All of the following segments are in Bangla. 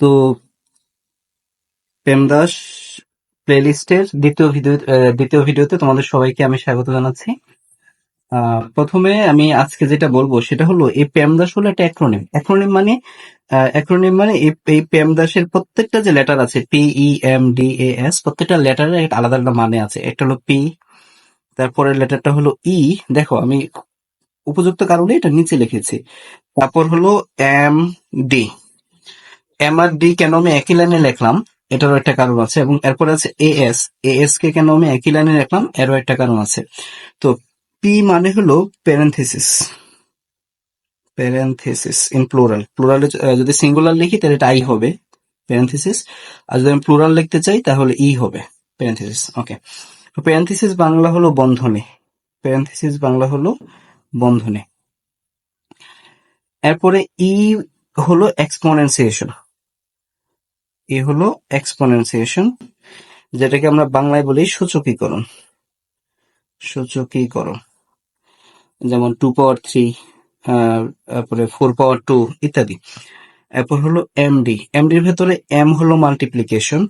তো পেমদাস প্লেলিস্টের দ্বিতীয় ভিডিওতে তোমাদের সবাইকে আমি স্বাগত জানাচ্ছি। প্রথমে আমি আজকে যেটা বলবো সেটা হলো এই পেমদাস হলো একটা অ্যাক্রোনিম মানে এই পেমদাসের প্রত্যেকটা যে লেটার আছে PEMDAS প্রত্যেকটা লেটারের একটা আলাদা আলাদা মানে আছে। একটা হলো পি, তারপরের লেটারটা হলো ই। দেখো আমি উপযুক্ত কারণে এটা নিচে লিখেছি। তারপর হলো MD। এম আর ডি কেন আমি একই লাইনে লিখলাম এটারও একটা কারণ আছে, এবং এরপরে আছে এএস কে কেন আমি একই লাইনে লিখলাম এরও একটা কারণ আছে। তো পি মানে হলো প্যারেনথেসিস ইন প্লুরালে যদি সিঙ্গুলার লিখি তাহলে এটা আই হবে প্যারেনথেসিস, আর যদি আমি প্লুরাল লিখতে চাই তাহলে ই হবে প্যারেনথেসিস। ওকে, তো প্যারেনথেসিস বাংলা হলো বন্ধনী, প্যারেনথেসিস বাংলা হলো বন্ধনী। এরপরে ই হলো এক্সপোনেনসিয়েশন, ই হলো এক্সপোনেনসিয়েশন, যেটাকে আমরা বাংলায় বলি সূচকীকরণ। সূচকীকরণ যেমন 2 পাওয়ার 3, তারপরে 4 পাওয়ার 2 ইত্যাদি। এরপর হলো এমডি, এমডির ভেতরে এম হলো মাল্টিপ্লিকেশন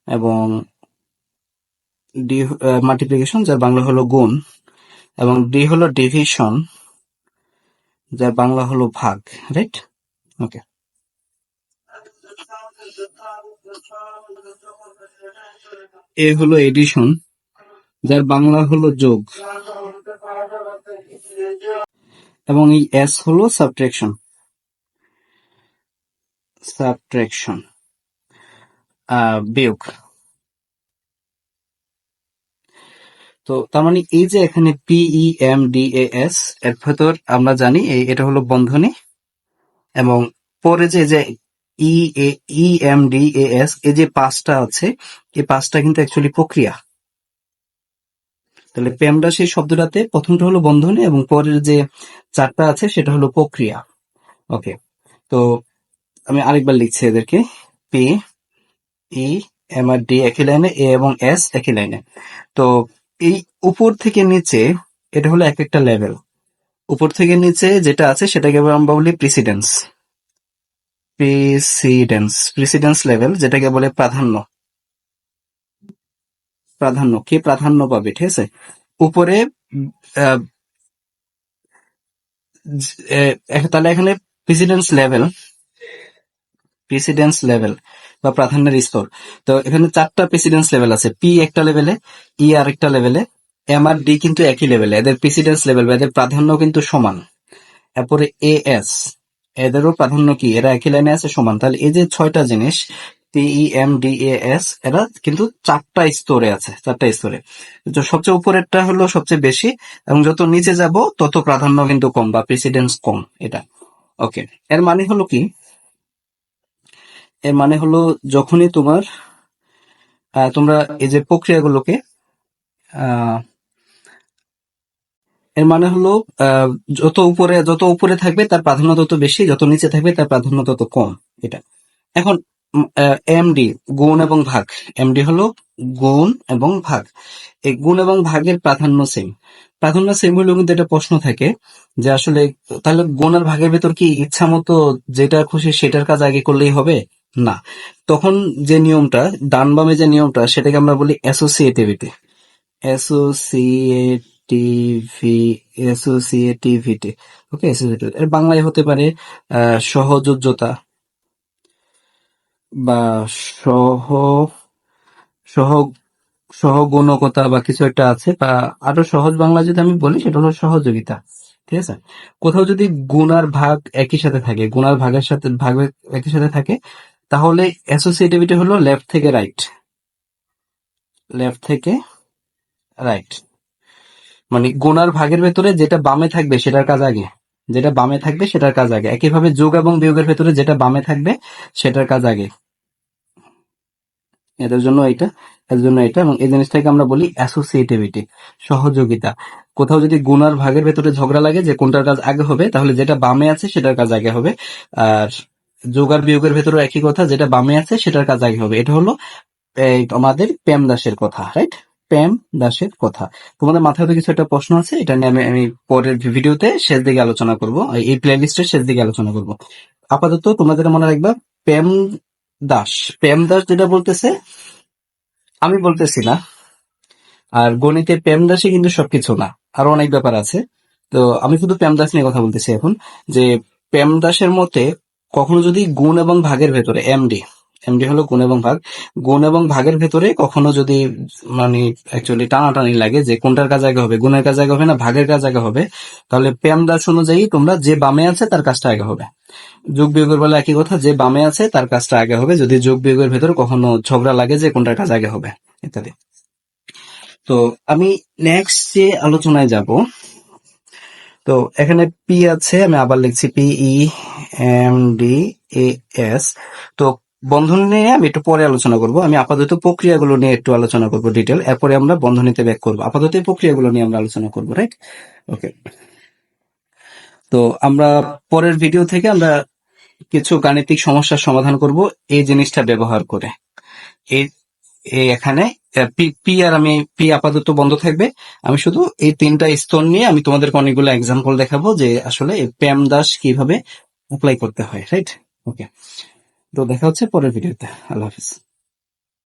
এবং ডি মাল্টিপ্লিকেশন যার বাংলা হলো গুণ, এবং ডি হলো ডিভিশন যার বাংলা হলো ভাগ। রাইট? ওকে, এ হলো এডিশন যার বাংলা হলো যোগ, এবং এই এস হলো সাবট্রাকশন বিয়োগ। তো তার মানে এই যে এখানে PEMDAS এর ভেতর আমরা জানি এটা হলো বন্ধনী, এবং পরে যে EMDAS এই যে পাঁচটা আছে এই পাঁচটা কিন্তু অ্যাকচুয়ালি প্রক্রিয়া। তাহলে পেমডাস এই শব্দটাতে প্রথমটা হলো বন্ধনী এবং পরের যে চারটা আছে সেটা হলো প্রক্রিয়া। ওকে, তো আমি আরেকবার লিখছি এদেরকে, P E M R D একই লাইনে, এ এবং এস একই লাইনে। তো এই উপর থেকে নিচে এটা হলো এক একটা লেভেল। উপর থেকে নিচে যেটা আছে সেটাকে আমরা বলি প্রিসিডেন্স লেভেল, যেটাকে বলে প্রাধান্য। কে প্রাধান্য পাবে, ঠিক আছে? উপরে আহ, তাহলে এখানে প্রেসিডেন্স লেভেল বা প্রাধান্যের স্তর। তো এখানে চারটা প্রেসিডেন্স লেভেল আছে, পি একটা লেভেলে, ই আর একটা লেভেলে, এম আর ডি কিন্তু একই লেভেলে, এদের প্রেসিডেন্স লেভেল বা এদের প্রাধান্য কিন্তু সমান। এরপরে এএস, এদেরও প্রাধান্য কি, এরা একই লাইনে আছে সমান। তাহলে এই যে ছয়টা জিনিস PEMDAS এরা কিন্তু চারটা স্তরে আছে, চারটা স্তরে। তো সবচেয়ে উপরেরটা হলো সবচেয়ে বেশি, এবং যত নিচে যাব তত প্রাধান্য কিন্তু কম বা প্রেসিডেন্স কম এটা। ওকে, এর মানে হলো কি, এর মানে হলো যখনই তোমরা এই যে প্রক্রিয়াগুলোকে এর মানে হলো যত উপরে থাকবে তার প্রাধান্য তত বেশি, যত নিচে থাকবে তার প্রাধান্য তত কম। এটা এখন এমডি গুণ এবং ভাগ, এমডি হলো গুণ এবং ভাগ। এই গুণ এবং ভাগের প্রাধান্য সেম হলেও কিন্তু এটা প্রশ্ন থাকে যে আসলে তাহলে গুণ আর ভাগের ভেতর কি ইচ্ছা মতো যেটা খুশি সেটার কাজ আগে করলেই হবে? না, তখন যে নিয়মটা ডান বামে যে নিয়মটা সেটাকে আমরা বলি অ্যাসোসিয়েটিভিটি। অ্যাসোসিয়েটিভি অ্যাসোসিয়েটিভিটি ওকে, অ্যাসোসিয়েটিভিটি এর বাংলায় হতে পারে সহযোজ্যতা বা সহ সহ সহগুণকতা বা কিছু একটা আছে, বা আরো সহজ বাংলা যদি আমি বলি সেটা হলো সহযোগিতা। ঠিক আছে, কোথাও যদি গুণ আর ভাগ একই সাথে থাকে, গুণ আর ভাগ একই সাথে থাকে, তাহলে অ্যাসোসিয়েটিভিটি হলো লেফট থেকে রাইট। মানে গুণ আর ভাগের ভেতরে যেটা বামে থাকবে সেটার কাজ আগে, একইভাবে যোগ এবং বিয়োগের ভেতরে যেটা বামে থাকবে সেটার কাজ আগে। এদের জন্য এটা, এবং এই জিনিসটাকে আমরা বলি অ্যাসোসিয়েটিভিটি, সহযোগিতা। কোথাও যদি গুণ আর ভাগের ভেতরে ঝগড়া লাগে যে কোনটার কাজ আগে হবে, তাহলে যেটা বামে আছে সেটার কাজ আগে হবে। আর যোগ আর বিয়োগের ভেতরে একই কথা, যেটা বামে আছে সেটার কাজ আগে হবে। এটা হলো আমাদের পেমদাসের কথা, রাইট? প্যাম দাসের কথা। তোমাদের মাথায় তো কিছু একটা প্রশ্ন আছে, এটা নিয়ে আমি পরের ভিডিওতে শেষ দিকে আলোচনা করব, এই প্লে লিস্টের শেষ দিকে আলোচনা করব। আপাতত তোমাদের মনে রাখবা প্যাম দাস, প্যাম দাস যেটা বলতেছে আমি বলতেছি না। আর গণিতে প্যাম দাসই কিন্তু সবকিছু না, আরো অনেক ব্যাপার আছে। তো আমি শুধু প্যাম দাস নিয়ে কথা বলতেছি এখন, যে প্যাম দাসের মতে কখনো যদি গুণ এবং ভাগের ভেতরে এমডি, এমডি হলো গুণ এবং ভাগ, গুণ এবং ভাগের ভেতরে কখনো যদি মানে অ্যাকচুয়ালি টানাটানি লাগে যে কোনটার কাজ আগে হবে, গুণের কাজ আগে হবে না ভাগের কাজ আগে হবে, তাহলে প্যাম দাস অনুযায়ী তোমরা যে বামে আছে তার কাজটা আগে হবে। যোগ বিয়োগের বেলা একই কথা, যে বামে আছে তার কাজটা আগে হবে যদি যোগ বিয়োগের ভেতরে কখনো ঝগড়া লাগে যে কোনটার কাজ আগে হবে ইত্যাদি। তো আমি নেক্সট যে আলোচনায় যাব, তো এখানে পি আছে, আমি আবার লিখছি PEMDAS। তো বন্ধনী নিয়ে আমি একটু পরে আলোচনা করব, আমি আপাতত প্রক্রিয়াগুলো নিয়ে একটু আলোচনা করব ডিটেল, এরপরে আমরা বন্ধনীতে ব্যাক করব। আপাতত এই প্রক্রিয়াগুলো নিয়ে আমরা আলোচনা করব, রাইট? ওকে। তো আমরা পরের ভিডিও থেকে আমরা কিছু গাণিতিক সমস্যার সমাধান করব এই জিনিসটা ব্যবহার করে। এই এই এখানে পি পি আর আমি পি আপাতত বন্ধ থাকবে। আমি শুধু এই তিনটা স্তর নিয়ে আমি তোমাদেরকে অনেকগুলো এক্সাম্পল দেখাবো যে আসলে প্যাম দাস কিভাবে অ্যাপ্লাই করতে হয়, রাইট? ওকে। তো দেখা হচ্ছে পরের ভিডিওতে। আল্লাহ হাফিজ।